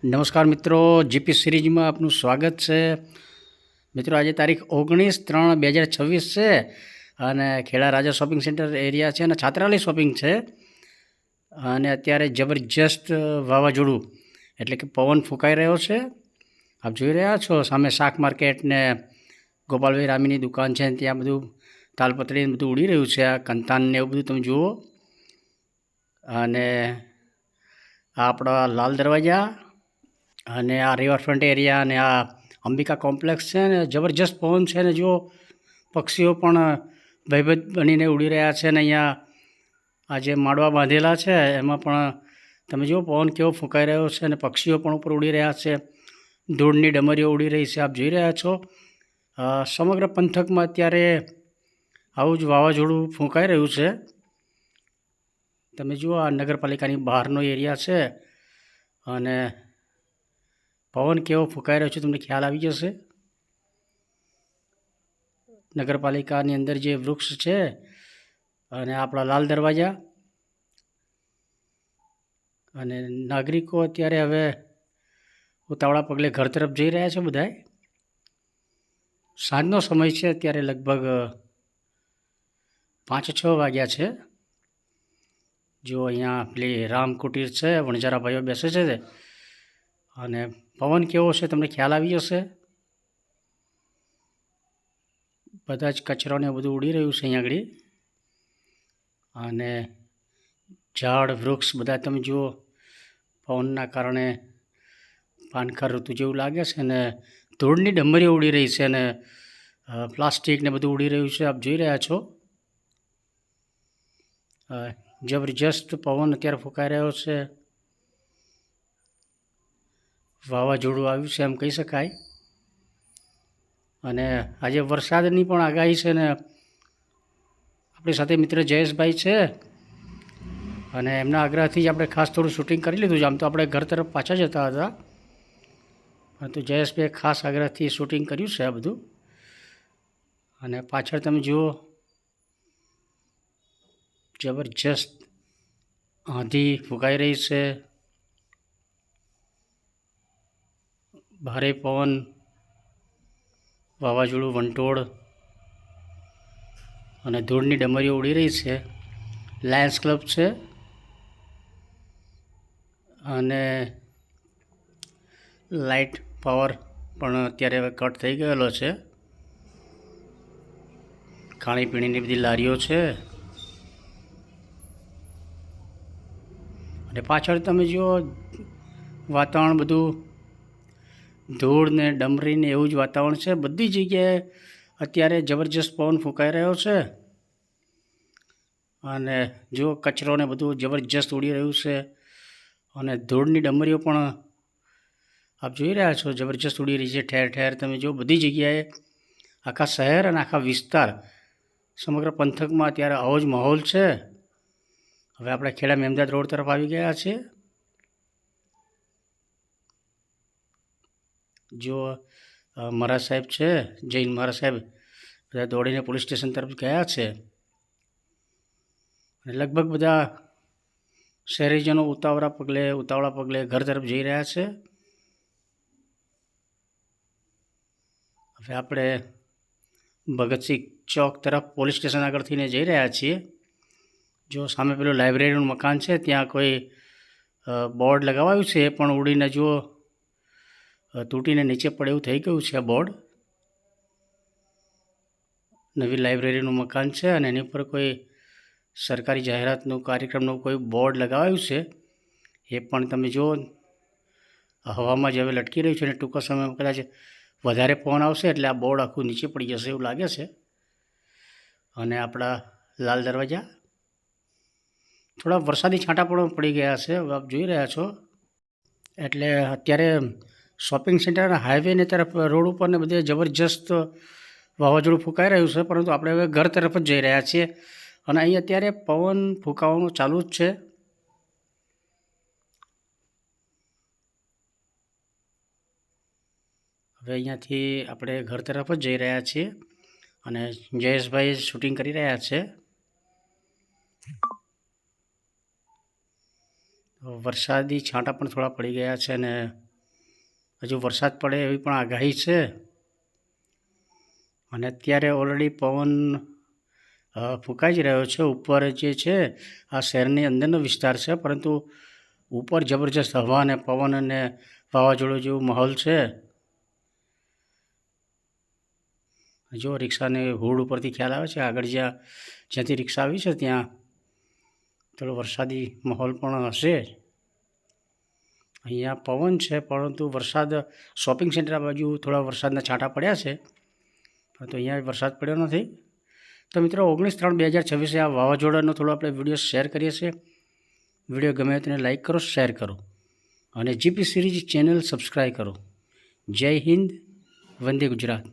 નમસ્કાર મિત્રો, જીપી સિરીઝમાં આપનું સ્વાગત છે. મિત્રો આજે તારીખ 19/3/2026 છે અને ખેડા રાજા શોપિંગ સેન્ટર એરિયા છે અને છાત્રાલય શોપિંગ છે. અને અત્યારે જબરજસ્ત વાવાઝોડું એટલે કે પવન ફૂંકાઈ રહ્યો છે. આપ જોઈ રહ્યા છો સામે શાક માર્કેટ ને ગોપાલભાઈ રામીની દુકાન છે, ત્યાં બધું તાલપત્રી બધું ઉડી રહ્યું છે. આ કંતાન ને એવું બધું તમે જુઓ. અને આ આપણા લાલ દરવાજા અને આ રિવરફ્રન્ટ એરિયા અને આ અંબિકા કોમ્પ્લેક્સ છે ને જબરજસ્ત પવન છે ને જો પક્ષીઓ પણ ભયભીત બનીને ઉડી રહ્યા છે. અને અહીંયા આ જે માળવા બાંધેલા છે એમાં પણ તમે જુઓ પવન કેવો ફૂંકાઈ રહ્યો છે અને પક્ષીઓ પણ ઉપર ઉડી રહ્યા છે. ધૂળની ડમરીઓ ઉડી રહી છે, આપ જોઈ રહ્યા છો. સમગ્ર પંથકમાં અત્યારે આવું જ વાવાઝોડું ફૂંકાઈ રહ્યું છે. તમે જુઓ આ નગરપાલિકાની બહારનો એરિયા છે અને પવન કેવો ફૂંકાઈ રહ્યો છે તમને ખ્યાલ આવી જશે. નગરપાલિકાની અંદર જે વૃક્ષ છે અને આપણા લાલ દરવાજા અને નાગરિકો અત્યારે હવે ઉતાવળા પગલે ઘર તરફ જઈ રહ્યા છે. બધાએ સાંજનો સમય છે, અત્યારે લગભગ 5-6 વાગ્યા છે. જો અહીંયા પેલી રામ કુટીર છે, વણજારા ભાઈઓ બેસે છે અને પવન કેવો છે તમને ખ્યાલ આવી જશે. બધા જ કચરોને બધું ઉડી રહ્યું છે અહીંયા આગળ. અને ઝાડ વૃક્ષ બધા તમે જુઓ પવનના કારણે પાનખર ઋતુ જેવું લાગે છે અને ધૂળની ડમરીઓ ઉડી રહી છે અને પ્લાસ્ટિક ને બધું ઉડી રહ્યું છે, આપ જોઈ રહ્યા છો. જબરજસ્ત પવન અત્યારે ફૂંકાઈ રહ્યો છે. વાવાઝોડું આવ્યું છે એમ કહી શકાય. અને આજે વરસાદની પણ આગાહી છે ને આપણી સાથે મિત્ર જયેશભાઈ છે અને એમના આગ્રહથી જ આપણે ખાસ થોડું શૂટિંગ કરી લીધું છે. આમ તો આપણે ઘર તરફ પાછા જતા હતા, પરંતુ જયેશભાઈએ ખાસ આગ્રહથી શૂટિંગ કર્યું છે આ બધું. અને પાછળ તમે જુઓ જબરજસ્ત આંધી ફૂંકાઈ રહી છે, ભારે પવન, વાવાઝોડું, વંટોળ અને ધૂળની ડમરીઓ ઉડી રહી છે. લાયન્સ ક્લબ છે અને લાઇટ પાવર પણ અત્યારે હવે કટ થઈ ગયેલો છે. ખાણીપીણીની બધી લારીઓ છે અને પાછળ તમે જુઓ વાતાવરણ બધું ધૂળ ને ડમરી ને એવું જ વાતાવરણ છે. બધી જગ્યાએ અત્યારે જબરજસ્ત પવન ફૂંકાઈ રહ્યો છે અને જો કચરો ને બધું જબરજસ્ત ઉડી રહ્યું છે અને ધૂળની ડમરીઓ પણ આપ જોઈ રહ્યા છો જબરજસ્ત ઉડી રહી છે. ઠેર ઠેર તમે જો બધી જગ્યાએ આખા શહેર અને આખા વિસ્તાર સમગ્ર પંથકમાં અત્યારે આવો જ માહોલ છે. હવે આપણે ખેડા મેમદાદ રોડ તરફ આવી ગયા છીએ. જો મહારાજ સાહેબ છે, જૈન મહારાજ સાહેબ બધા દોડીને પોલીસ સ્ટેશન તરફ ગયા છે અને લગભગ બધા શહેરીજનો ઉતાવળા પગલે ઘર તરફ જઈ રહ્યા છે. હવે આપણે ભગતસિંહ ચોક તરફ પોલીસ સ્ટેશન આગળથીને જઈ રહ્યા છીએ. જો સામે પેલું લાઇબ્રેરીનું મકાન છે, ત્યાં કોઈ બોર્ડ લગાવાયું છે પણ ઉડીને જો તૂટીને નીચે પડે એવું થઈ ગયું છે આ બોર્ડ. નવી લાઇબ્રેરીનું મકાન છે અને એની ઉપર કોઈ સરકારી જાહેરાતનું કાર્યક્રમનું કોઈ બોર્ડ લગાવાયું છે. એ પણ તમે જુઓ હવામાં જ હવે લટકી રહ્યું છે અને ટૂંકા સમયમાં કદાચ વધારે પવન આવશે એટલે આ બોર્ડ આખું નીચે પડી જશે એવું લાગે છે. અને આપણા લાલ દરવાજા થોડા વરસાદી છાંટા પણ પડી ગયા છે, આપ જોઈ રહ્યા છો. એટલે અત્યારે શોપિંગ સેન્ટર અને હાઈવેની તરફ રોડ ઉપર ને બધે જબરજસ્ત વાવાઝોડું ફૂંકાઈ રહ્યું છે, પરંતુ આપણે હવે ઘર તરફ જ જઈ રહ્યા છીએ અને અહીં અત્યારે પવન ફૂંકાવાનું ચાલુ જ છે. હવે અહીંયાથી આપણે ઘર તરફ જ જઈ રહ્યા છીએ અને જયેશભાઈ શૂટિંગ કરી રહ્યા છે. વરસાદી છાંટા પણ થોડા પડી ગયા છે અને હજુ વરસાદ પડે એવી પણ આગાહી છે. અને અત્યારે ઓલરેડી પવન ફૂંકાઈ જ રહ્યો છે. ઉપર જે છે આ શહેરની અંદરનો વિસ્તાર છે, પરંતુ ઉપર જબરજસ્ત હવા અને પવન અને વાવાઝોડું જેવો માહોલ છે. જો રિક્ષાને હુડ ઉપરથી ખ્યાલ આવે છે. આગળ જ્યાંથી રિક્ષા આવી છે ત્યાં થોડો વરસાદી માહોલ પણ હશે. અહીંયા પવન છે, પરંતુ વરસાદ શોપિંગ સેન્ટર આ બાજુ થોડા વરસાદના છાંટા પડ્યા છે, પરંતુ અહીંયા વરસાદ પડ્યો નથી. તો મિત્રો 19/3/2026 આ વાવાઝોડાનો થોડો આપણે વિડીયો શેર કરીએ છીએ. વિડીયો ગમે તેને લાઈક કરો, શેર કરો અને જીપી સિરીઝ ચેનલ સબસ્ક્રાઈબ કરો. જય હિન્દ, વંદે ગુજરાત.